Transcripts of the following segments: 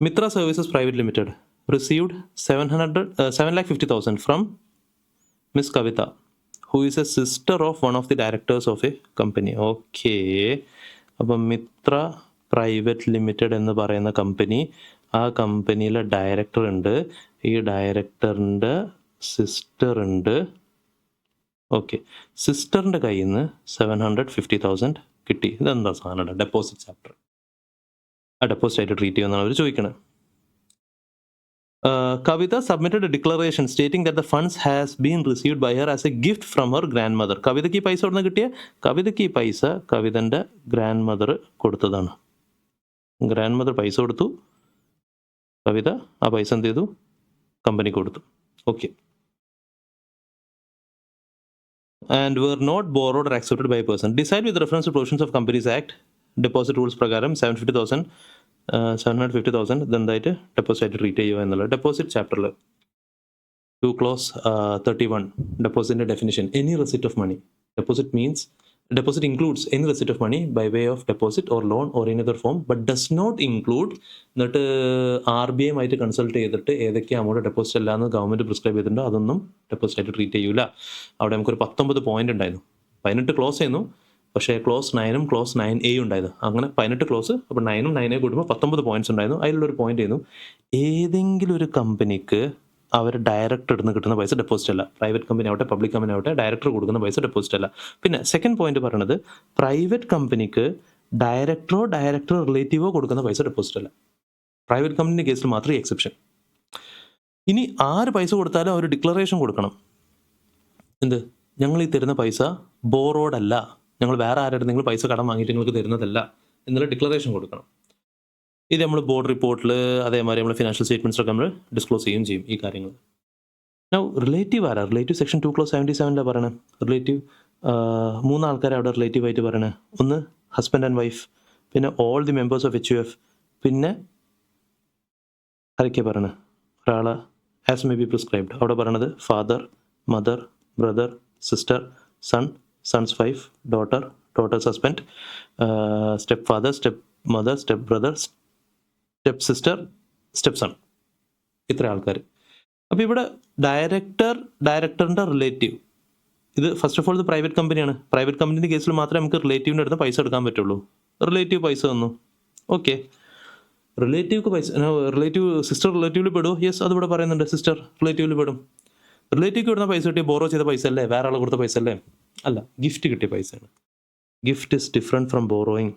Mitra Services Private Limited received 7,50,000 from Miss Kavita, who is a sister of one of the directors of a company. Okay. അപ്പം Mitra private limited എന്ന് പറയുന്ന company, ആ കമ്പനിയിലെ director ഉണ്ട്, ഈ ഡയറക്ടറിൻ്റെ sister ഉണ്ട്. Okay, സിസ്റ്ററിൻ്റെ കയ്യിൽ നിന്ന് 750,000 കിട്ടി. ഇതെന്താ സാധനം? Deposit chapter. ആ ഡെപ്പോസിറ്റ് ആയിട്ട് ട്രീറ്റ് ചെയ്യുമെന്നാണ് അവർ ചോദിക്കുന്നത്. Kavita submitted a declaration stating that the funds has been received by her as a gift from her grandmother. കവിതയ്ക്ക് ഈ പൈസ എവിടെ നിന്ന് കിട്ടിയ? കവിതയ്ക്ക് ഈ പൈസ കവിതൻ്റെ ഗ്രാൻഡ് മദർ കൊടുത്തതാണ്. ഗ്രാൻഡ് മദർ പൈസ കൊടുത്തു, കവിത ആ പൈസ എന്ത് ചെയ്തു? കമ്പനിക്ക് കൊടുത്തു. Okay. And were not borrowed or accepted by a person. Decide with reference to provisions of Companies Act, deposit rules പ്രകാരം 750,000 ഇതെന്തായിട്ട് ഡെപ്പോസിറ്റ് ആയിട്ട് ട്രീറ്റ് ചെയ്യുക എന്നുള്ളത്. ഡെപ്പോസിറ്റ് ചാപ്റ്ററിൽ 2 clause 31 ഡെപ്പോസിറ്റിൻ്റെ definition. Any receipt of money. Deposit means deposit includes any receipt of money by way of deposit or loan or any other form, but does not include എന്നിട്ട് RBI ആയിട്ട് consult ചെയ്തിട്ട് ഏതൊക്കെ amount deposit അല്ലാന്ന് government prescribe ചെയ്തിട്ടുണ്ടോ അതൊന്നും deposit ആയിട്ട് treat ചെയ്യൂല. അവിടെ നമുക്കൊരു 19 പോയിന്റ് ഉണ്ടായിരുന്നു. 18 ക്ലോസ് ചെയ്യുന്നു, പക്ഷേ ക്ലോസ് 9ഉം ക്ലോസ് 9A ഉണ്ടായത്. അങ്ങനെ 18 ക്ലോസ്, അപ്പോൾ 9ഉം 9A കൂടുമ്പോൾ 19 പോയിന്റ്സ് ഉണ്ടായിരുന്നു. അതിലുള്ളൊരു പോയിന്റ് ചെയ്യുന്നു, ഏതെങ്കിലും ഒരു കമ്പനിക്ക് അവർ ഡയറക്ടർ ഇടുന്ന് കിട്ടുന്ന പൈസ ഡെപ്പോസിറ്റ് അല്ല. പ്രൈവറ്റ് കമ്പനി ആവട്ടെ പബ്ലിക് കമ്പനി ആവട്ടെ ഡയറക്ടർ കൊടുക്കുന്ന പൈസ ഡെപ്പോസിറ്റ് അല്ല. പിന്നെ സെക്കൻഡ് പോയിന്റ് പറയുന്നത്, പ്രൈവറ്റ് കമ്പനിക്ക് ഡയറക്ടറോ റിലേറ്റീവോ കൊടുക്കുന്ന പൈസ ഡെപ്പോസിറ്റ് അല്ല. പ്രൈവറ്റ് കമ്പനിൻ്റെ കേസിൽ മാത്രമേ എക്സെപ്ഷൻ. ഇനി ആര് പൈസ കൊടുത്താലും അവർ ഡിക്ലറേഷൻ കൊടുക്കണം. എന്ത്? ഞങ്ങൾ ഈ തരുന്ന പൈസ ബോറോഡ് അല്ല, ഞങ്ങൾ വേറെ ആരുടെ നിങ്ങൾ പൈസ കടം വാങ്ങിയിട്ട് നിങ്ങൾക്ക് തരുന്നതല്ല എന്നുള്ള ഡിക്ലറേഷൻ കൊടുക്കണം. ഇത് നമ്മൾ ബോർഡ് റിപ്പോർട്ടിൽ അതേമാതിരി നമ്മൾ ഫിനാൻഷ്യൽ സ്റ്റേറ്റ്മെൻറ്റ്സൊക്കെ നമ്മൾ ഡിസ്ക്ലോസ് ചെയ്യും ഈ കാര്യങ്ങൾ. നൗ റിലേറ്റീവ് ആരാ? റിലേറ്റീവ് സെക്ഷൻ 2 clause 77 പറയണേ. റിലേറ്റീവ് 3 ആൾക്കാരെ അവിടെ റിലേറ്റീവ് ആയിട്ട് പറയണേ. ഒന്ന് ഹസ്ബൻഡ് ആൻഡ് വൈഫ്, പിന്നെ all the members of HUF, പിന്നെ ആരൊക്കെ പറയണേ? ഒരാൾ ആസ് മേ ബി പ്രിസ്ക്രൈബ്ഡ്. അവിടെ പറയണത് father, mother, brother, sister, sons wife, daughter husband, step father, step mother, step brother, step sister, step son. ഇത്ര ആൾക്കാർ. അപ്പോൾ ഇവിടെ ഡയറക്ടറിൻ്റെ റിലേറ്റീവ്, ഇത് ഫസ്റ്റ് ഓഫ് ഓൾ ഇത് പ്രൈവറ്റ് കമ്പനിയാണ്. പ്രൈവറ്റ് കമ്പനിൻ്റെ കേസിൽ മാത്രമേ നമുക്ക് റിലേറ്റീവിൻ്റെ അടുത്ത് പൈസ എടുക്കാൻ പറ്റുള്ളൂ. റിലേറ്റീവ് പൈസ തന്നു, ഓക്കെ. റിലേറ്റീവ്ക്ക് പൈസ, സിസ്റ്റർ റിലേറ്റീവിൽ പെടുമോ? യെസ്, അതിവിടെ പറയുന്നുണ്ട്, സിസ്റ്റർ റിലേറ്റീവിൽ പെടും. റിലേറ്റീവ്ക്ക് കിട്ടുന്ന പൈസ കിട്ടിയ ബോറോ ചെയ്ത പൈസ അല്ലേ? വേറെ ആൾ കൊടുത്ത പൈസ അല്ലേ? അല്ല, ഗിഫ്റ്റ് കിട്ടിയ പൈസയാണ്. Gift is different from borrowing.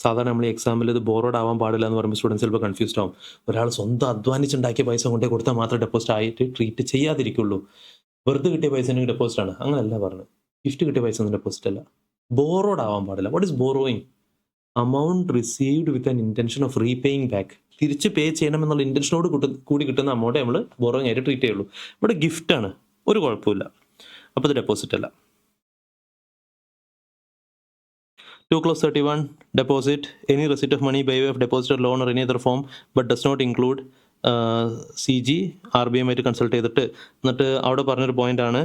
സാധാരണ നമ്മൾ ഈ എക്സാമിൽ ഇത് ബോറോഡ് ആവാൻ പാടില്ല എന്ന് പറയുമ്പോൾ സ്റ്റുഡൻസ് ചിലപ്പോൾ കൺഫ്യൂസ്ഡ് ആവും. ഒരാൾ സ്വന്തം അധ്വാനിച്ചുണ്ടാക്കിയ പൈസ കൊണ്ടേ കൊടുത്താൽ മാത്രമേ ഡെപ്പോസിറ്റ് ആയിട്ട് ട്രീറ്റ് ചെയ്യാതിരിക്കുള്ളൂ. വെറുതെ കിട്ടിയ പൈസ എനിക്ക് ഡെപ്പോസിറ്റ് ആണ്, അങ്ങനെയല്ല പറഞ്ഞത്. ഗിഫ്റ്റ് കിട്ടിയ പൈസ ഒന്നും ഡെപ്പോസിറ്റ് അല്ല. ബോറോഡ് ആവാൻ പാടില്ല. What is borrowing? amount received with an intention of repaying back. തിരിച്ച് പേ ചെയ്യണമെന്നുള്ള ഇൻറ്റൻഷനോട് കൂടി കിട്ടുന്ന അമൗണ്ട് നമ്മൾ ബോറോയിങ് ആയിട്ട് ട്രീറ്റ് ചെയ്യുള്ളൂ. ഇവിടെ ഗിഫ്റ്റാണ്, ഒരു കുഴപ്പമില്ല. അപ്പോൾ ഇത് ഡെപ്പോസിറ്റ് അല്ല. 2 clause 31 deposit any receipt of money by way of deposit or loan or any other form but does not include CG RBI ആയിട്ട് കൺസൾട്ട് ചെയ്തിട്ട് എന്നിട്ട് അവിടെ പറഞ്ഞൊരു പോയിന്റ് ആണ്,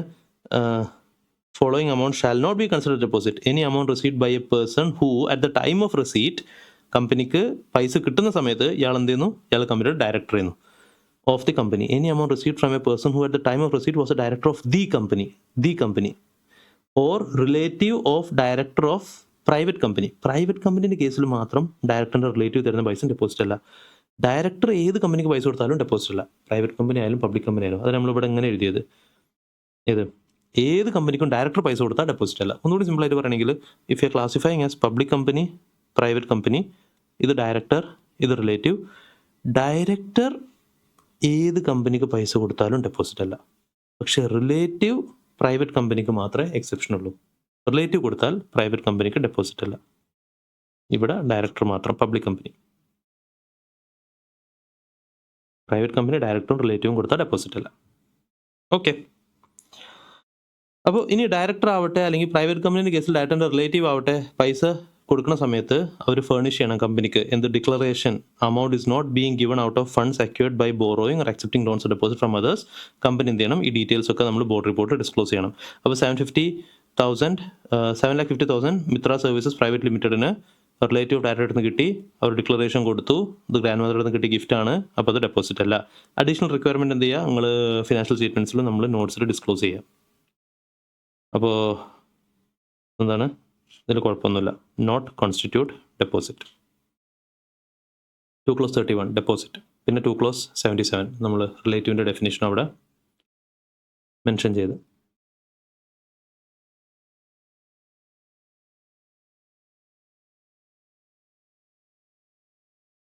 following amount shall not be considered deposit any amount received by a person who at the time of receipt, കമ്പനിക്ക് പൈസ കിട്ടുന്ന സമയത്ത് ഇയാൾ എന്ത് ചെയ്യുന്നു? ഇയാൾ കമ്പനിയുടെ ഡയറക്ടർ ചെയ്യുന്നു. Of the company any amount received from a person who at the time of receipt was a director of the company or relative of director of private കമ്പനിൻ്റെ കേസിൽ മാത്രം ഡയറക്ടറിൻ്റെ റിലേറ്റീവ് തരുന്ന പൈസ ഡെപ്പോസിറ്റ് അല്ല. ഡയറക്ടർ ഏത് കമ്പനിക്ക് പൈസ കൊടുത്താലും ഡെപ്പോസിറ്റ് അല്ല. പ്രൈവറ്റ് കമ്പനി ആയാലും പബ്ലിക് കമ്പനി ആയാലും. അത് നമ്മളിവിടെ എങ്ങനെ എഴുതിയത്? ഏത് കമ്പനിക്കും ഡയറക്ടർ പൈസ കൊടുത്താൽ ഡെപ്പോസിറ്റ് അല്ല. ഒന്നുകൂടി സിമ്പിളായിട്ട് പറയണമെങ്കിൽ, if you classifying as public company, private company, ഇത് ഡയറക്ടർ, ഇത് റിലേറ്റീവ്. ഡയറക്ടർ ഏത് കമ്പനിക്ക് പൈസ കൊടുത്താലും ഡെപ്പോസിറ്റ് അല്ല. പക്ഷേ റിലേറ്റീവ് പ്രൈവറ്റ് കമ്പനിക്ക് മാത്രമേ എക്സെപ്ഷൻ ഉള്ളൂ. റിലേറ്റീവ് കൊടുത്താൽ പ്രൈവറ്റ് കമ്പനിക്ക് ഡെപ്പോസിറ്റ് അല്ല. ഇവിടെ ഡയറക്ടർ മാത്രം. പബ്ലിക് കമ്പനി, പ്രൈവറ്റ് കമ്പനി ഡയറക്ടറും റിലേറ്റീവും കൊടുത്താൽ ഡെപ്പോസിറ്റ് അല്ല. ഓക്കെ. അപ്പോൾ ഇനി ഡയറക്ടർ ആവട്ടെ അല്ലെങ്കിൽ പ്രൈവറ്റ് കമ്പനിൻ്റെ കേസിൽ ഡയറക്ടറിൻ്റെ റിലേറ്റീവ് ആവട്ടെ, പൈസ കൊടുക്കുന്ന സമയത്ത് അവർ ഫേർണിഷ് ചെയ്യണം കമ്പനിക്ക് എന്ത്? Declaration. amount is not being given out of funds secured by borrowing or accepting loans or deposit from others. Company എന്ത് ചെയ്യണം? ഈ ഡീറ്റെയിൽസ് ഒക്കെ നമ്മൾ ബോർഡ് റിപ്പോർട്ട് ഡിസ്ക്ലോസ് ചെയ്യണം. അപ്പോൾ 750,000 മിത്ര സർവീസസ് പ്രൈവറ്റ് ലിമിറ്റഡിന് റിലേറ്റീവ് ഡയറക്റ്റ് നിന്ന് കിട്ടി, അവർ ഡിക്ലറേഷൻ കൊടുത്തു, ഇത് ഗ്രാൻഡ് മദറിൽ നിന്ന് കിട്ടിയ ഗിഫ്റ്റാണ്, അപ്പോൾ അത് ഡെപ്പോസിറ്റ് അല്ല. അഡീഷണൽ റിക്വയർമെൻറ്റ് എന്ത് ചെയ്യുക, നിങ്ങൾ ഫിനാൻഷ്യൽ സ്റ്റേറ്റ്മെൻറ്റ്സിൽ നമ്മൾ നോട്ട്സിൽ ഡിസ്ക്ലോസ് ചെയ്യുക. അപ്പോൾ എന്താണ് ഇതിൽ കുഴപ്പമൊന്നുമില്ല. Not constitute deposit. 2 clause 31 deposit. പിന്നെ 2 clause 77 നമ്മൾ റിലേറ്റീവിൻ്റെ ഡെഫിനേഷൻ അവിടെ മെൻഷൻ ചെയ്ത്